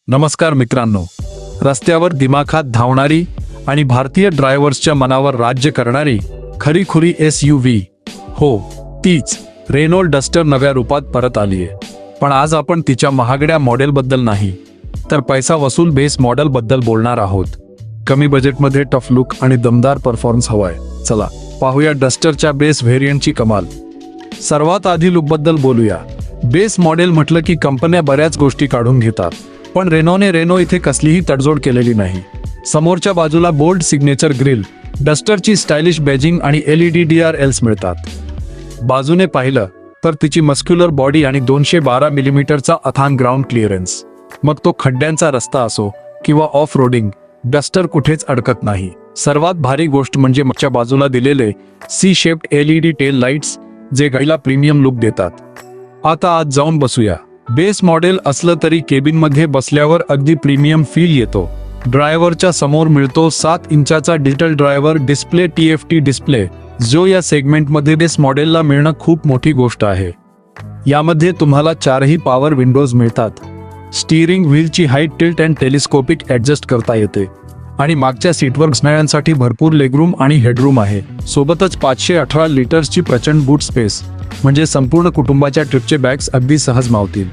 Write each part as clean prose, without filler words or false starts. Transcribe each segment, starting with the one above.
नमस्कार मित्रांनो, रस्त्यावर दिमाखात धावणारी आणि भारतीय ड्रायव्हर्सच्या मनावर राज्य करणारी खरीखुरी SUV, हो तीच रेनॉल्ड डस्टर नव्या रूपात परत आलीये. पण आज आपण तिच्या महागड्या मॉडेलबद्दल नाही तर पैसा वसूल बेस मॉडेलबद्दल बोलणार आहोत. कमी बजेटमध्ये टफ लुक आणि दमदार परफॉर्मन्स हवाय. चला पाहूया डस्टरच्या बेस व्हेरियंटची कमाल. सर्वात आधी लुकबद्दल बोलूया. बेस मॉडेल म्हटलं की कंपन्या बऱ्याच गोष्टी काढून घेतात, पण रेनो इथे कसलीही तडजोड केलेली नाही. समोरच्या बाजूला बोल्ड सिग्नेचर ग्रिल, डस्टरची स्टायलिश बॅजिंग आणि LED DRLs मिळतात. बाजूने पाहिलं तर तिची मस्क्युलर बॉडी आणि 212 मिलीमीटरचा अथांग ग्राउंड क्लिअरन्स. मग तो खड्ड्यांचा रस्ता असो किंवा ऑफ रोडिंग, डस्टर कुठेच अडकत नाही. सर्वात भारी गोष्ट म्हणजे मागच्या बाजूला दिलेले C-शेप्ड LED टेल लाईट्स, जे गाडीला प्रीमियम लुक देतात. आता आत जाऊन बसूया. बेस मॉडेल असलं तरी केबिनमध्ये बसल्यावर अगदी प्रीमियम फील येतो. ड्रायव्हरच्या समोर मिळतो 7 इंचाचा digital driver display TFT display, जो या सेगमेंटमध्ये बेस मॉडेलला मिळणं खूप मोठी गोष्ट आहे. यामध्ये तुम्हाला 4ही पॉवर विंडोज मिळतात. स्टीअरिंग व्हीलची height, tilt and telescopic adjust करता येते आणि मागच्या सीटवर बसण्यासाठी भरपूर लेगरूम आणि हेडरूम आहे. सोबतच 518 लिटर्सची प्रचंड बूट स्पेस, म्हणजे संपूर्ण कुटुंबाच्या ट्रिपचे बॅग्स अगदी सहज मावतील.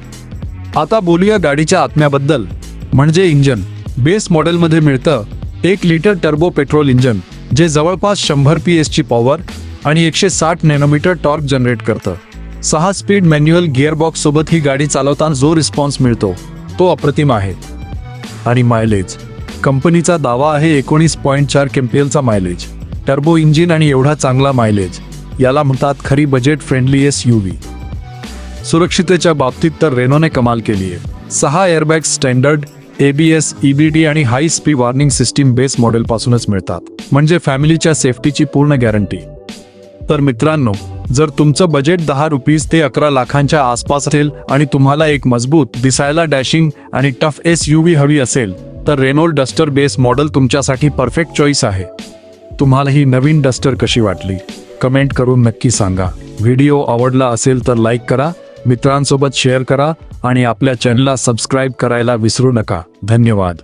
आता बोलूया गाडीच्या आत्म्याबद्दल, म्हणजे इंजन. बेस मॉडेलमध्ये मिळतं 1 लिटर टर्बो पेट्रोल इंजन, जे जवळपास 100 PS ची पॉवर आणि 160 नॅनोमीटर टॉर्क जनरेट करतं. 6 स्पीड मॅन्युअल गिअरबॉक्स सोबत ही गाडी चालवताना जो रिस्पॉन्स मिळतो तो अप्रतिम आहे. आणि मायलेज, कंपनीचा दावा आहे 19.4 kmpl मायलेज. टर्बो इंजिन आणि एवढा चांगला मायलेज, याला म्हणतात खरी बजेट फ्रेंडली SUV. सुरक्षितेच्या बाबतीत तर रेनोने कमाल केली आहे. 6 एअरबॅग्स स्टँडर्ड, ABS, EBD आणि high speed warning system base मॉडेलपासूनच मिळतात, म्हणजे फॅमिलीच्या सेफ्टीची पूर्ण गॅरंटी. तर मित्रांनो, जर तुमचं बजेट 10 रुपीज ते 11 लाखांच्या आसपास असेल आणि तुम्हाला एक मजबूत, दिसायला डॅशिंग आणि टफ SUV हवी असेल, तर रेनॉल्ड डस्टर बेस मॉडेल तुमच्यासाठी परफेक्ट चॉईस आहे. तुम्हाला ही नवीन डस्टर कशी वाटली कमेंट करून नक्की सांगा. व्हिडिओ आवडला असेल तर लाईक करा, मित्रांसोबत शेअर करा आणि आपल्या चॅनलला सबस्क्राईब करायला विसरू नका. धन्यवाद.